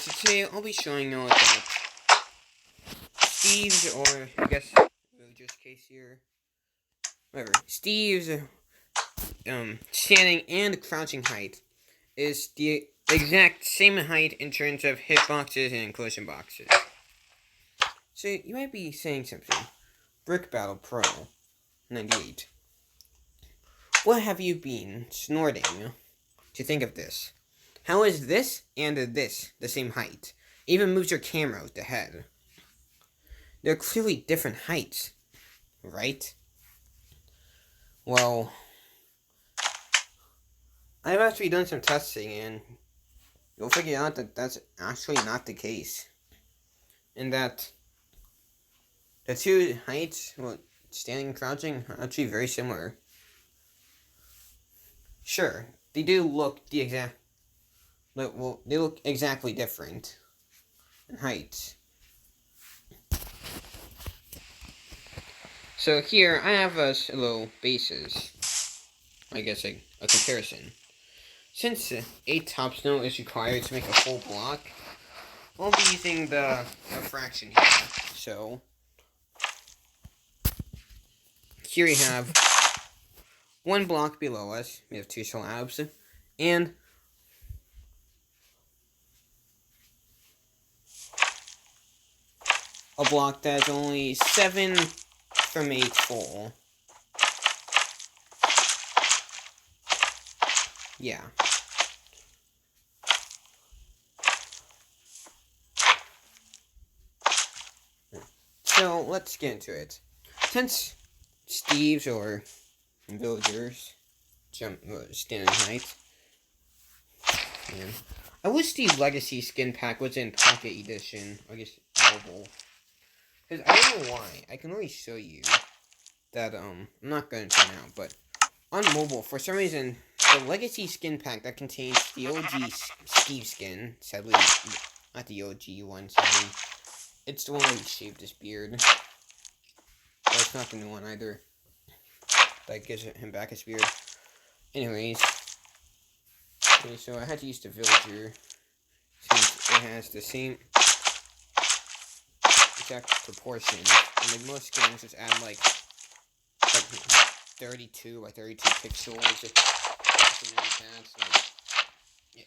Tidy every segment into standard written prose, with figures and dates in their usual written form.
so today I'll be showing you that Steve's, or I guess Villager's case here, whatever, Steve's standing and crouching height is the exact same height in terms of hitboxes and inclusion boxes. So you might be saying something. Brick Battle Pro 98. What have you been snorting to think of this? How is this and this the same height? Even moves your camera with the head. They're clearly different heights, right? Well, I've actually done some testing and you'll figure out that that's actually not the case. And that the two heights, well, standing and crouching, are actually very similar. Sure, they do look the exact, well, they look exactly different in heights. So here, I have a little basis, I guess a comparison. Since 8 top snow is required to make a full block, I'll be using the fraction here. So, here we have one block below us, we have 2 slabs, and a block that's only 7 from 8 full. Yeah. So, let's get into it. Since Steve's or Villagers stand in height, and I wish the Legacy skin pack was in Pocket Edition, I guess mobile. Because I don't know why. I can really show you that, I'm not going to now, but on mobile, for some reason, the Legacy skin pack that contains the OG Steve skin, sadly, not the OG one, sadly, it's the one where he shaved his beard. But it's not the new one either. That gives him back his beard. Anyways, okay, so I had to use the Villager since it has the same exact proportions. And like most skins, just add like 32 by 32 pixels.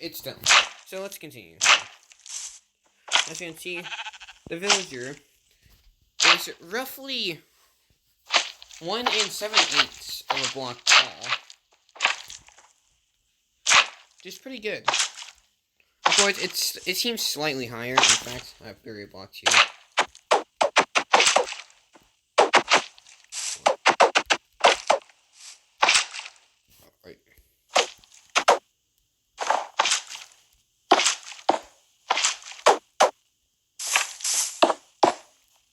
It's done. So let's continue. As you can see, the Villager is roughly 1 7/8 of a block tall. Just pretty good. Of course, it seems slightly higher. In fact, I have buried blocks here. Alright.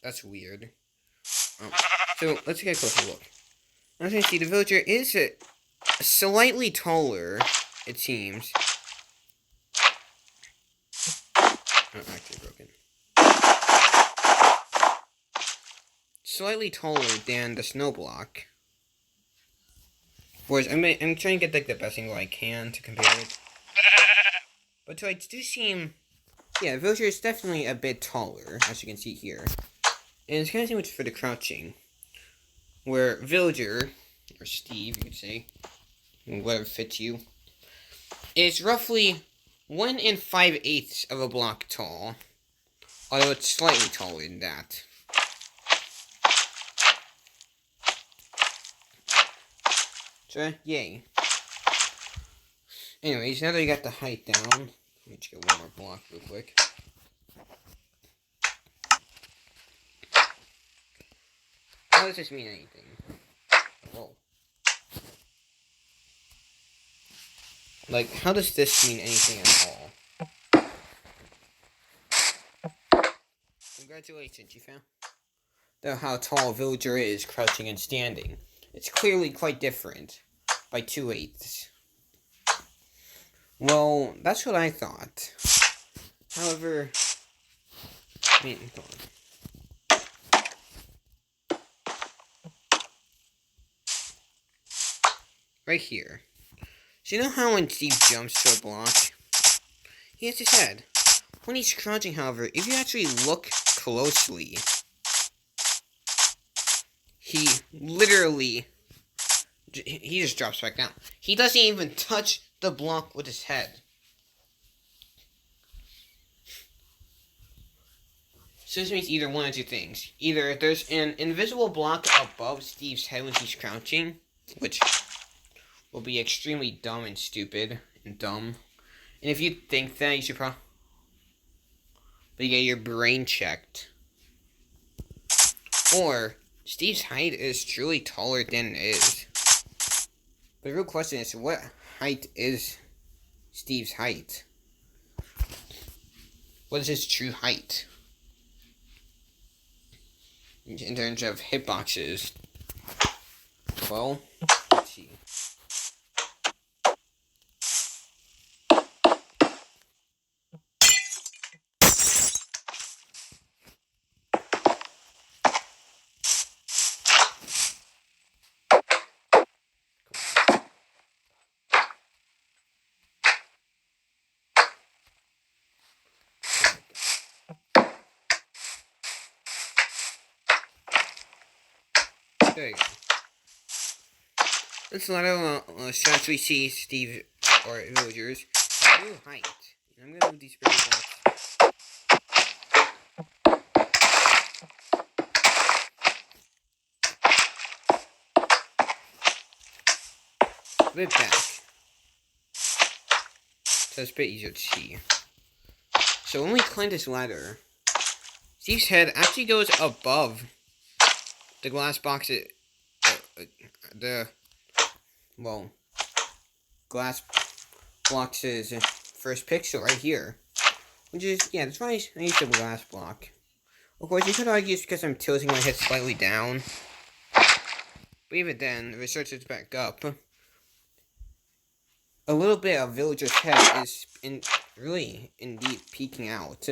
That's weird. So let's get a closer look. As you can see, the Villager is slightly taller, it seems. Oh, actually broken. Slightly taller than the snow block. Whereas I'm trying to get like the best angle I can to compare it. But I do seem, yeah, the Villager is definitely a bit taller, as you can see here. And it's kind of similar for the crouching, where Villager, or Steve, you could say, whatever fits you, is roughly 1 5/8 of a block tall, although it's slightly taller than that. So, yay. Anyways, now that we got the height down, let me just get one more block real quick. How does this mean anything? Whoa. Like, how does this mean anything at all? Congratulations, you found out how tall a Villager is crouching and standing. It's clearly quite different by 2/8. Well, that's what I thought. However, I mean, hold on. Right here. So you know how when Steve jumps to a block, he hits his head. When he's crouching, however, if you actually look closely, he literally, he just drops back down. He doesn't even touch the block with his head. So this means either one of two things. Either there's an invisible block above Steve's head when he's crouching, which will be extremely dumb and stupid and dumb. And if you think that, you should probably get your brain checked. Or Steve's height is truly taller than it is. But the real question is, what height is Steve's height? What is his true height? In terms of hitboxes. Well, let's see. There you go. Let's let actually see Steve or villagers' true height. I'm gonna move these pretty blocks. A bit back. So it's a bit easier to see. So when we climb this ladder, Steve's head actually goes above the glass box, glass box's first pixel right here. Which is, yeah, that's why I used the glass block. Of course, you could argue it's because I'm tilting my head slightly down. But even then, if it starts back up, a little bit of Villager's head is indeed peeking out.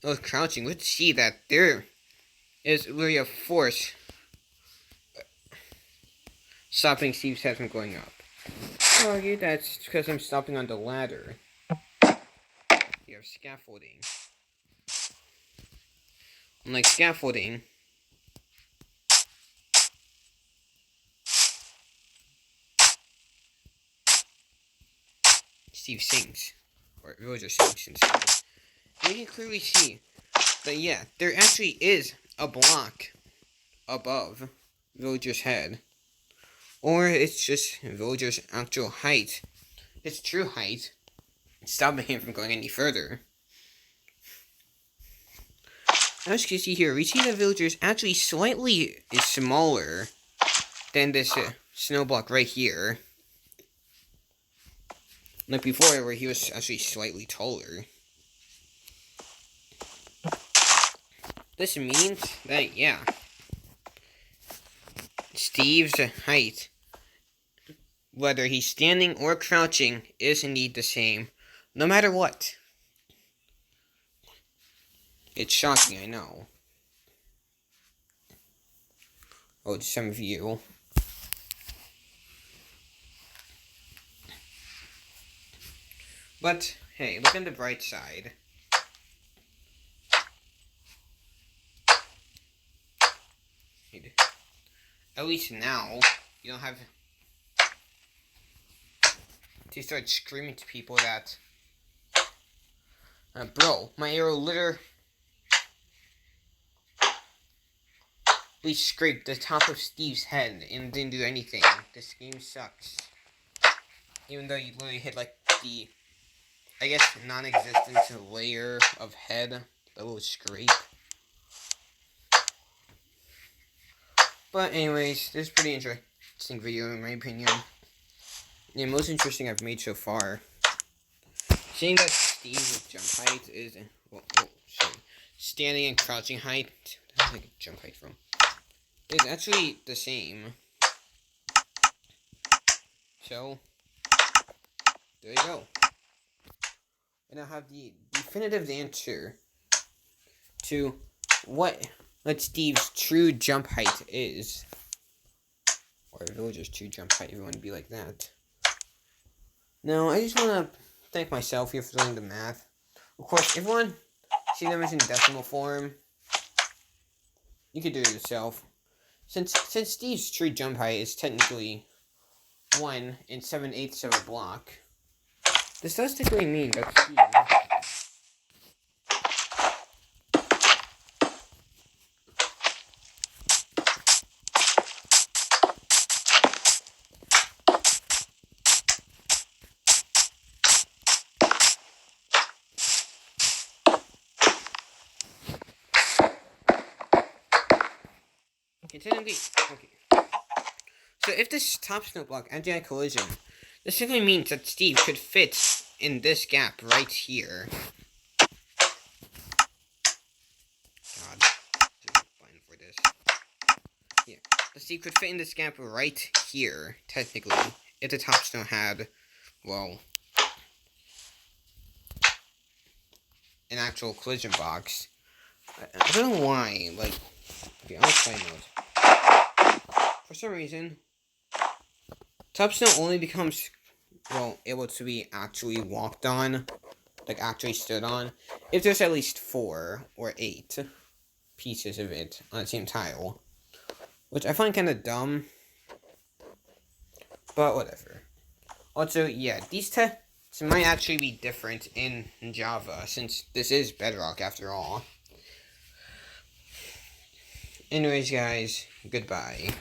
I was crouching. Let's see that there is really a force stopping Steve's head from going up. I'll argue that's because I'm stopping on the ladder. You have scaffolding. Unlike scaffolding, Steve sinks. Or Villager sinks instead. And you can clearly see that, yeah, there actually is a block above Villager's head. Or it's just Villager's actual height. His true height, stopping him from going any further. As you can see here, we see that Villager is actually slightly smaller than this snow block right here. Like before, where he was actually slightly taller. This means that, yeah, Steve's height, whether he's standing or crouching, is indeed the same, no matter what. It's shocking, I know. Oh, to some of you. But, hey, look on the bright side. At least now, you don't have to start screaming to people that, bro, my arrow literally scraped the top of Steve's head and didn't do anything. This game sucks. Even though you literally hit, like, the, I guess, non-existent layer of head, the little scrape. But anyways, this is a pretty interesting video in my opinion. The most interesting I've made so far. Seeing that Steve's jump height is, standing and crouching height, where did I get jump height from? It's actually the same. So, there you go. And I have the definitive answer to what Steve's true jump height is. Or Villager's true jump height, if you want to be like that. No, I just want to thank myself here for doing the math. Of course, if you want to see numbers in decimal form, you could do it yourself. Since Steve's tree jump height is technically 1 7/8 of a block, this does technically mean that Steve okay. So if this top snow block ended at collision, this simply means that Steve could fit in this gap right here. God, there's a button for this. Yeah, the Steve could fit in this gap right here, technically, if the top snow had, well, an actual collision box. I don't know why, like, okay, I'll explain those. For some reason, top snow only becomes, well, able to be actually walked on, like actually stood on, if there's at least 4 or 8 pieces of it on the same tile. Which I find kind of dumb, but whatever. Also, yeah, these tests might actually be different in Java, since this is bedrock after all. Anyways, guys, goodbye.